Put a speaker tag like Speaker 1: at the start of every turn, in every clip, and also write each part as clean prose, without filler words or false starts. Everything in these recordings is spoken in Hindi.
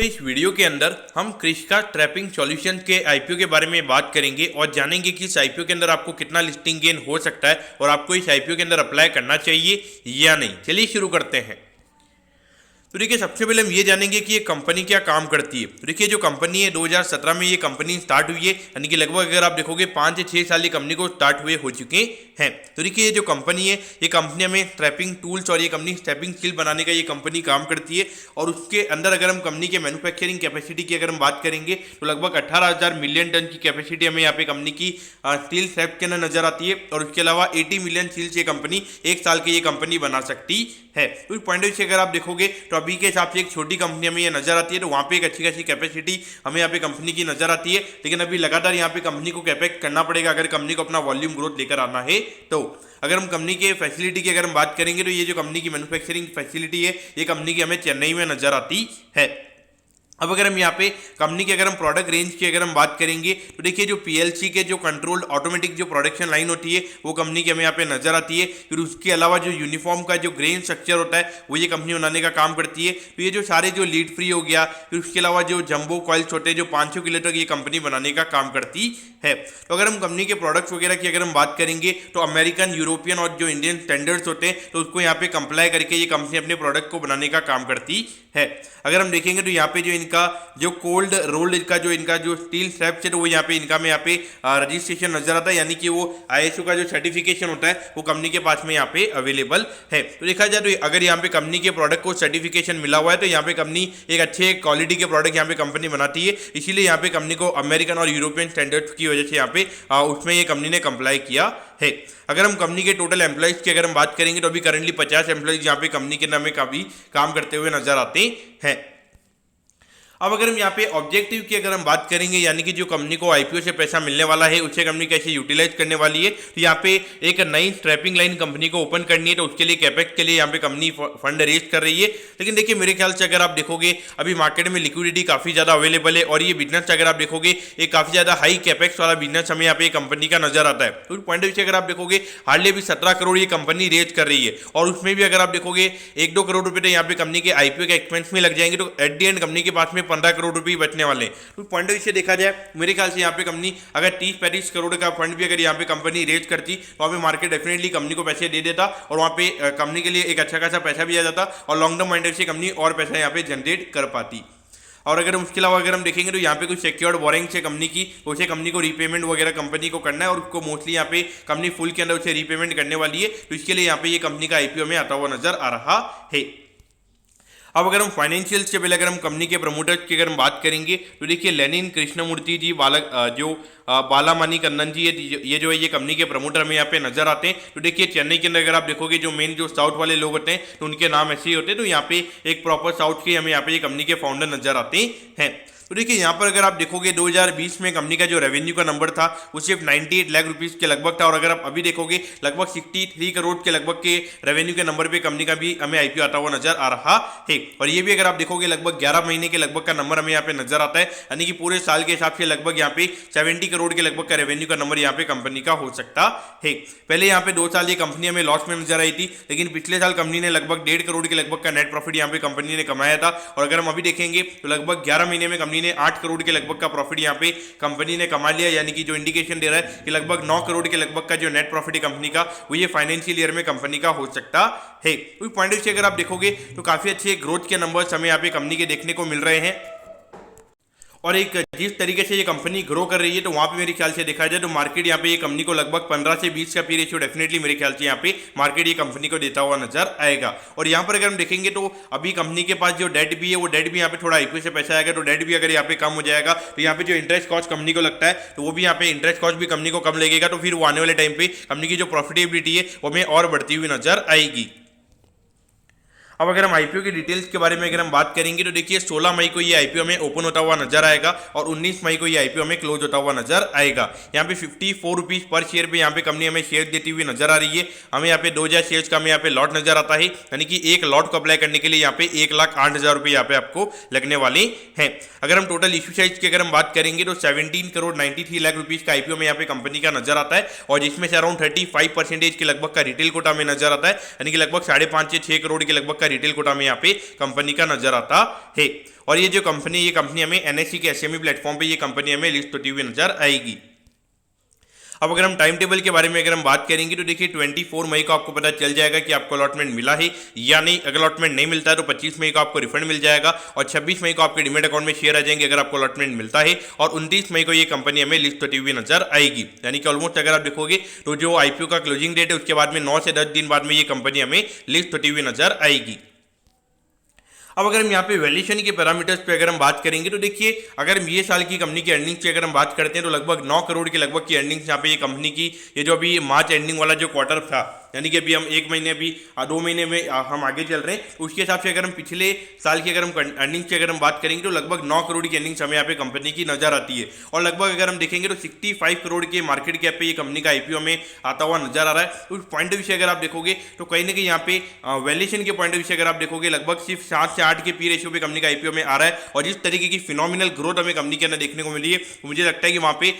Speaker 1: तो इस वीडियो के अंदर हम क्रिस्का ट्रैपिंग सॉल्यूशन के आईपीओ के बारे में बात करेंगे और जानेंगे कि इस आईपीओ के अंदर आपको कितना लिस्टिंग गेन हो सकता है और आपको इस आईपीओ के अंदर अप्लाई करना चाहिए या नहीं। चलिए शुरू करते हैं। तो देखिए, सबसे पहले हम ये जानेंगे कि ये कंपनी क्या काम करती है। तो देखिए, जो कंपनी है 2017 में ये कंपनी स्टार्ट हुई है, यानी कि लगभग अगर आप देखोगे 5 से 6 साल ये कंपनी को स्टार्ट हुए हो चुके हैं। तो देखिए, ये जो कंपनी है ये कंपनी में ट्रैपिंग टूल्स और ये कंपनी ट्रैपिंग स्किल बनाने का ये कंपनी काम करती है। और उसके अंदर अगर हम कंपनी के मैन्युफैक्चरिंग कैपेसिटी की अगर हम बात करेंगे तो लगभग 18,000 मिलियन टन की कैपेसिटी हमें यहाँ पे कंपनी की स्टील ट्रैप के अंदर नजर आती है। और उसके अलावा 80 मिलियन स्टील्स ये कंपनी एक साल की ये कंपनी बना सकती है। तो इस पॉइंट से अगर आप देखोगे तो अभी के हिसाब से एक छोटी कंपनी हमें ये नजर आती है, तो वहाँ पे एक अच्छी खासी कैपेसिटी हमें यहाँ पे कंपनी की नजर आती है। लेकिन अभी लगातार यहाँ पे कंपनी को कैपेक्स करना पड़ेगा अगर कंपनी को अपना वॉल्यूम ग्रोथ लेकर आना है। तो अगर हम कंपनी के फैसिलिटी की अगर हम बात करेंगे तो ये जो कंपनी की मैन्युफैक्चरिंग फैसिलिटी है ये कंपनी की हमें चेन्नई में नजर आती है। अब अगर हम यहाँ पे कंपनी की अगर हम प्रोडक्ट रेंज की अगर हम बात करेंगे तो देखिए, जो पीएलसी के जो कंट्रोल्ड ऑटोमेटिक जो प्रोडक्शन लाइन होती है वो कंपनी की हमें यहाँ पे नजर आती है। फिर उसके अलावा जो यूनिफॉर्म का जो ग्रेन स्ट्रक्चर होता है वो ये कंपनी बनाने का काम करती है। तो ये जो सारे जो लीड फ्री हो गया, फिर उसके अलावा जो जंबो कॉइल्स होते हैं जो 500 किलो तक ये कंपनी बनाने का काम करती है। तो अगर हम कंपनी के प्रोडक्ट्स वगैरह की अगर हम बात करेंगे तो अमेरिकन, यूरोपियन और जो इंडियन स्टैंडर्ड्स होते हैं तो उसको यहाँ पे कंप्लाई करके ये कंपनी अपने प्रोडक्ट को बनाने का काम करती है। अगर हम देखेंगे तो यहाँ पे जो इनका जो कोल्ड रोल्ड इनका जो स्टील स्ट्रैप्स है तो वो यहाँ पे इनका में यहाँ पे रजिस्ट्रेशन नजर आता है, यानी कि वो आईएसओ का जो सर्टिफिकेशन होता है वो कंपनी के पास में यहाँ पे अवेलेबल है। तो देखा जाए तो अगर यहाँ पे कंपनी के प्रोडक्ट को सर्टिफिकेशन मिला हुआ है तो यहाँ पे कंपनी एक अच्छे क्वालिटी के प्रोडक्ट यहाँ पे कंपनी बनाती है। इसीलिए यहाँ पे कंपनी को अमेरिकन और यूरोपियन स्टैंडर्ड्स की वजह से यहाँ पे उसमें ये कंपनी ने कंप्लाई किया है। अगर हम कंपनी के टोटल एम्प्लॉइज की अगर हम बात करेंगे तो अभी करंटली 50 एम्प्लॉइज यहाँ पे कंपनी के नाम में काफी काम करते हुए नजर आते हैं। अब अगर हम यहाँ पे ऑब्जेक्टिव की अगर हम बात करेंगे, यानी कि जो कंपनी को आईपीओ से पैसा मिलने वाला है उसे कंपनी कैसे यूटिलाइज करने वाली है, तो यहाँ पे एक नई स्ट्रैपिंग लाइन कंपनी को ओपन करनी है। तो उसके लिए कैपेक्स के लिए यहाँ पे कंपनी फंड रेज कर रही है। लेकिन देखिए, मेरे ख्याल से अगर आप देखोगे अभी मार्केट में लिक्विडिटी काफी ज्यादा अवेलेबल है और ये बिजनेस अगर आप देखोगे एक काफी ज्यादा हाई कैपेक्स वाला बिजनेस हमें यहाँ पे कंपनी का नजर आता है। तो पॉइंट से अगर आप देखोगे हार्डली अभी 17 करोड़ ये कंपनी रेज कर रही है और उसमें भी अगर आप देखोगे 1-2 करोड़ रुपए तो यहाँ पे कंपनी के आईपीओ के एक्सपेंस में लग जाएंगे। तो एट दी एंड कंपनी के पास में 15 करोड़ रुपए बचने वाले। तो पॉइंट से देखा जाए मेरे ख्याल से यहाँ पे कंपनी अगर 30-35 करोड़ का फंड भी अगर यहाँ पे कंपनी रेज करती तो वहाँ पे मार्केट डेफिनेटली कंपनी को पैसे दे देता और वहाँ पे कंपनी के लिए एक अच्छा खासा पैसा भी आ जाता और लॉन्ग टर्म पॉइंट से कंपनी और पैसा यहाँ पे जनरेट कर पाती। और अगर उसके अलावा अगर हम देखेंगे तो यहाँ पे कुछ सिक्योर्ड बोरिंग्स है कंपनी की, उसे कंपनी को रीपेमेंट वगैरह कंपनी को करना है और उसको मोस्टली यहाँ पे कंपनी फुल के अंदर उसे रीपेमेंट करने वाली है। तो इसके लिए यहाँ पे ये कंपनी का आईपीओ में आता हुआ नजर आ रहा है। अब अगर हम फाइनेंशियल से पहले अगर हम कंपनी के प्रमोटर्स की अगर हम बात करेंगे तो देखिए, लेनिन कृष्णमूर्ति जी, बालामणि कन्नन जी, ये जो है ये कंपनी के प्रमोटर में यहाँ पे नजर आते हैं। तो देखिए, चेन्नई के अंदर अगर आप देखोगे जो मेन जो साउथ वाले लोग होते हैं तो उनके नाम ऐसे ही होते हैं। तो यहाँ पे एक प्रॉपर साउथ के हमें यहाँ पे ये कंपनी के फाउंडर नजर आते हैं। तो देखिए, यहाँ पर अगर आप देखोगे 2020 में कंपनी का जो रेवेन्यू का नंबर था वो सिर्फ 98 लाख रुपीस के लगभग था और अगर आप अभी देखोगे लगभग 63 करोड़ के लगभग के रेवेन्यू के नंबर पे कंपनी का भी हमें आईपीओ आता हुआ नजर आ रहा है। और ये भी अगर आप देखोगे लगभग 11 महीने के लगभग का नंबर हमें यहाँ पे नजर आता है, यानी कि पूरे साल के हिसाब से लगभग यहाँ पे 70 करोड़ के लगभग का रेवेन्यू का नंबर यहाँ पे कंपनी का हो सकता है। पहले यहाँ पे 2 साल ये कंपनी हमें लॉस में नजर आई थी, लेकिन पिछले साल कंपनी ने लगभग 1.5 करोड़ के लगभग का नेट प्रॉफिट यहाँ पे कंपनी ने कमाया था। और अगर हम अभी देखेंगे तो लगभग 11 महीने में कंपनी ने 8 करोड़ के लगभग का प्रॉफिट यहाँ पे कंपनी ने कमा लिया, यानी कि जो इंडिकेशन दे रहा है कि लगभग 9 करोड़ के लगभग का जो नेट प्रॉफिट है कंपनी का वो ये फाइनेंशियल ईयर में कंपनी का हो सकता है। तो पॉइंट से अगर आप देखोगे तो काफी अच्छे ग्रोथ के नंबर्स हमें यहाँ पे कंपनी के देखने को मिल रहे हैं। और एक जिस तरीके से ये कंपनी ग्रो कर रही है तो वहाँ पे मेरे ख्याल से देखा जाए तो मार्केट यहाँ पे ये कंपनी को लगभग 15 से 20 का पी रेशियो डेफिनेटली मेरे ख्याल से यहाँ पे मार्केट ये कंपनी को देता हुआ नजर आएगा। और यहाँ पर अगर हम देखेंगे तो अभी कंपनी के पास जो डेट भी है वो डेट भी यहाँ पे थोड़ा आईपीओ से पैसा आएगा तो डेट भी अगर यहाँ पे कम हो जाएगा तो यहाँ पे जो इंटरेस्ट कॉस्ट कंपनी को लगता है तो वो भी यहाँ पे इंटरेस्ट कॉस्ट भी कंपनी को कम लगेगा। तो फिर वो आने वाले टाइम पे कंपनी की जो प्रॉफिटेबिलिटी है वो हमें और बढ़ती हुई नजर आएगी। अब अगर हम आईपीओ की डिटेल्स के बारे में अगर हम बात करेंगे तो देखिए, 16 मई को ये आईपीओ में ओपन होता हुआ नजर आएगा और 19 मई को ये आईपीओ में क्लोज होता हुआ नजर आएगा। यहाँ पे 54 रुपीज पर शेयर पे यहाँ पे कंपनी हमें शेयर देती हुई नजर आ रही है। हमें यहाँ पे 2000 शेयर्स का हमें यहाँ पे लॉट नजर आता है, यानी कि एक लॉट को अप्लाई करने के लिए यहाँ पे 1,08,000 रुपये यहाँ पे आपको लगने वाले हैं। अगर हम टोटल इश्यू साइज की अगर हम बात करेंगे तो 17 करोड़ 93 लाख रुपीज का आईपीओ में यहाँ पे कंपनी का नजर आता है और जिसमें से अराउंड 35% के लगभग का रिटेल कोटा में नजर आता है, यानी कि लगभग 5.5 से 6 करोड़ के लगभग का रिटेल कोटा में यहाँ पे कंपनी का नजर आता है। और ये जो कंपनी, ये कंपनी हमें एनएससी के एसएमई प्लेटफॉर्म पे ये कंपनी हमें लिस्ट होती हुई नजर आएगी। अब अगर हम टाइम टेबल के बारे में अगर हम बात करेंगे तो देखिए 24 मई को आपको पता चल जाएगा कि आपको अलॉटमेंट मिला है या नहीं। अगर अलॉटमेंट नहीं मिलता है तो 25 मई को आपको रिफंड मिल जाएगा और 26 मई को आपके डीमेट अकाउंट में शेयर आ जाएंगे अगर आपको अलॉटमेंट मिलता है। और 29 मई को ये कंपनी हमें लिस्ट होती हुई नजर आएगी। यानी कि ऑलमोस्ट अगर आप देखोगे तो जो आईपीओ का क्लोजिंग डेट है उसके बाद में 9 से 10 दिन बाद में ये कंपनी हमें लिस्ट होती हुई नजर आएगी। अब अगर हम यहाँ पे वैल्यूएशन के पैरामीटर्स पे अगर हम बात करेंगे तो देखिए अगर हम ये साल की कंपनी की अर्निंग्स की अगर हम बात करते हैं तो लगभग 9 करोड़ के लगभग की अर्निंग्स यहाँ पे ये कंपनी की, ये जो अभी मार्च एंडिंग वाला जो क्वार्टर था, यानी कि अभी हम 1 महीने अभी 2 महीने में हम आगे चल रहे हैं, तो उसके हिसाब से अगर हम पिछले साल की अगर हम अर्निंग्स की अगर हम बात करेंगे तो लगभग 9 करोड़ की अर्निंग्स हमें यहाँ पे कंपनी की नजर आती है। और लगभग अगर हम देखेंगे तो 65 करोड़ के मार्केट कैप पे ये कंपनी का आईपीओ में आता हुआ नजर आ रहा है। उस पॉइंट ऑफ व्यू से अगर आप देखोगे तो कहीं ना कहीं यहाँ पे वैल्यूएशन के पॉइंट ऑफ व्यू से अगर आप देखोगे लगभग सिर्फ 7 से 8 के पी रेशियो पे कंपनी का आईपीओ में आ रहा है। और जिस तरीके की फिनोमिनल ग्रोथ हमें कंपनी के अंदर देखने को मिली है, मुझे लगता है कि वहां पे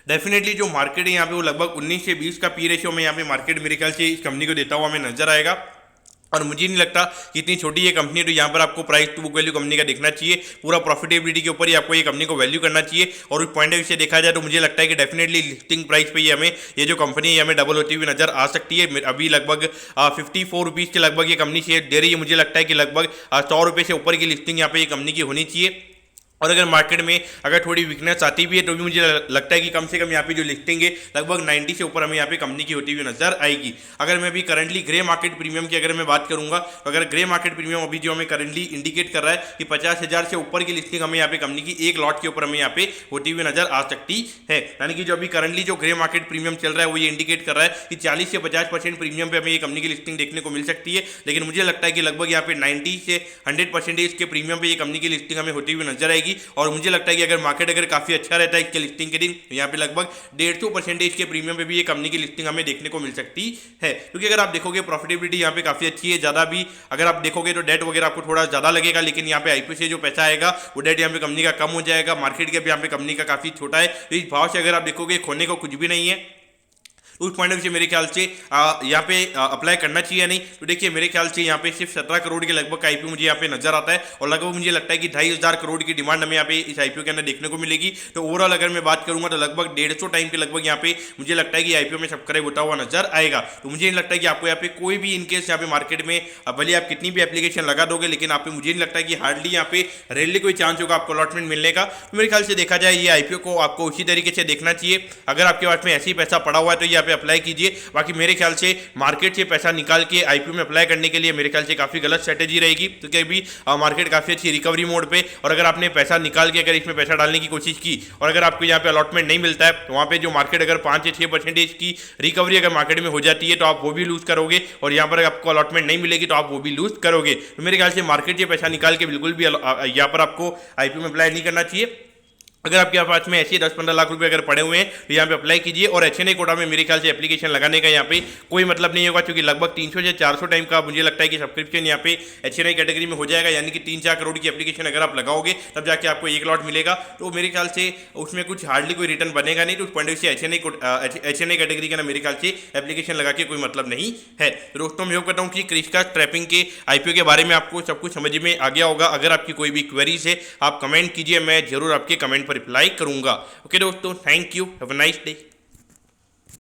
Speaker 1: डेफिनेटली जो मार्केट है यहाँ पे वो लगभग 19 से 20 का पी रेशियो में यहाँ पे मार्केट मेरे ख्याल से इस कंपनी को देता हुआ हमें नजर आएगा। और मुझे नहीं लगता कि इतनी छोटी ये कंपनी है तो यहाँ पर आपको price to book value company का देखना चाहिए, पूरा प्रॉफिटेबिलिटी के ऊपर ही आपको ये कंपनी को वैल्यू करना चाहिए। और उस पॉइंट ऑफ व्यू से देखा जाए तो मुझे लगता है कि डेफिनेटली लिस्टिंग प्राइस पे ही हमें ये जो कंपनी है हमें डबल होती हुई नजर आ सकती है। अभी लगभग 54 रुपीज़ के लगभग ये कंपनी शेयर दे रही है। मुझे लगता है कि लगभग 100 रुपये से ऊपर की लिस्टिंग यहाँ पे ये कंपनी की होनी चाहिए। और अगर मार्केट में अगर थोड़ी वीकनेस आती भी है तो भी मुझे लगता है कि कम से कम यहाँ पे जो लिस्टिंग है लगभग 90 से ऊपर हमें यहाँ पे कंपनी की होती हुई नजर आएगी। अगर मैं अभी करंटली ग्रे मार्केट प्रीमियम की अगर मैं बात करूंगा तो अगर ग्रे मार्केट प्रीमियम अभी जो हमें करंटली इंडिकेट कर रहा है कि 50,000 से ऊपर की लिस्टिंग हमें यहाँ पे कंपनी की एक लॉट के ऊपर हमें यहाँ पे होती हुई नजर आ सकती है। यानी कि जो अभी करंटली जो ग्रे मार्केट प्रीमियम चल रहा है वो ये इंडिकेट कर रहा है कि 40 से 50% प्रीमियम पे हमें ये कंपनी की लिस्टिंग देखने को मिल सकती है। लेकिन मुझे लगता है कि लगभग यहाँ पे 90 से 100% के प्रीमियम पे ये कंपनी की लिस्टिंग हमें होती हुई नजर आएगी। और मुझे लगता है कि अगर मार्केट अगर काफी अच्छा रहता है इसके लिस्टिंग के दिन तो यहाँ पे लगभग 150% के प्रीमियम पे भी ये कंपनी की लिस्टिंग हमें देखने को मिल सकती है। क्योंकि अगर आप देखोगे प्रॉफिटेबिलिटी यहाँ पे काफी अच्छी है, ज्यादा भी अगर आप देखोगे तो डेट वगैरह आपको थोड़ा ज्यादा लगेगा, लेकिन यहाँ पे आईपीओ से जो पैसा आएगा वो डेट यहाँ पे कंपनी का कम हो जाएगा। मार्केट के भी यहाँ पे कंपनी का काफी छोटा है, तो इस भाव से अगर आप देखोगे खोने को कुछ भी नहीं है। उस पॉइंट ऑफ व्यू से मेरे ख्याल से यहाँ पे अप्लाई करना चाहिए या नहीं, तो देखिए मेरे ख्याल से यहाँ पे सिर्फ 17 करोड़ के लगभग का आईपीओ मुझे यहाँ पे नजर आता है। और लगभग मुझे लगता है कि 2,500 करोड़ की डिमांड हमें यहाँ पे इस आईपीओ के अंदर देखने को मिलेगी। तो ओवरऑल अगर मैं बात करूंगा तो लगभग 150 टाइम के लगभग यहाँ पे मुझे लगता है कि आईपीओ में सब्सक्राइब होता हुआ नजर आएगा। तो मुझे नहीं लगता है कि आपको यहाँ पे कोई भी इनकेस यहाँ पे मार्केट में भले आप कितनी भी एप्लीकेशन लगा दोगे, लेकिन आप पे मुझे नहीं लगता है कि हार्डली यहाँ पे रेयरली कोई चांस होगा आपको अलॉटमेंट मिलने का। तो मेरे ख्याल से देखा जाए ये आईपीओ को आपको उसी तरीके से देखना चाहिए। अगर आपके पास में ऐसे ही पैसा पड़ा हुआ है तो यहाँ पे अप्लाई कीजिए। बाकी मेरे ख्याल से मार्केट से पैसा निकाल के आईपीओ में अप्लाई करने के लिए मेरे ख्याल से काफी गलत स्ट्रेटेजी रहेगी, क्योंकि अभी मार्केट काफी अच्छी रिकवरी मोड पे, और अगर आपने पैसा निकाल के अगर इसमें पैसा डालने की कोशिश की और अगर आपको यहाँ पे अलॉटमेंट नहीं मिलता है तो वहाँ पे जो मार्केट अगर 5 से 6% की रिकवरी अगर मार्केट में हो जाती है तो आप वो भी लूज करोगे, और यहाँ पर आपको अलॉटमेंट नहीं मिलेगी तो आप वो भी लूज करोगे। तो मेरे ख्याल से मार्केट से पैसा निकाल के बिल्कुल भी यहाँ पर आपको आईपीओ में अप्लाई नहीं करना चाहिए। अगर आपके पास में ऐसे 10-15 लाख रुपए अगर पड़े हुए हैं तो यहाँ पे अप्लाई कीजिए। और एचएनआई कोटा में मेरे ख्याल से एप्लीकेशन लगाने का यहाँ पे कोई मतलब नहीं होगा, क्योंकि लगभग 300 से 400 टाइम का मुझे लगता है कि सब्सक्रिप्शन यहाँ पे एचएनआई कैटेगरी में हो जाएगा। यानी कि 3-4 करोड़ की एप्लीकेशन अगर आप लगाओगे तब जाके आपको एक लॉट मिलेगा। तो मेरे ख्याल से उसमें कुछ हार्डली कोई रिटर्न बनेगा नहीं। तो उस पॉइंट से एचएनआई कैटेगरी का ना मेरे ख्याल से एप्लीकेशन लगा के कोई मतलब नहीं है। दोस्तों मैं करता हूँ कि क्रिस्का ट्रैपिंग के आईपीओ के बारे में आपको सब कुछ समझ में आ गया होगा। अगर आपकी कोई भी क्वेरीज है आप कमेंट कीजिए, मैं जरूर आपके कमेंट पर रिप्लाई करूंगा। ओके दोस्तों, thank you, have a nice day.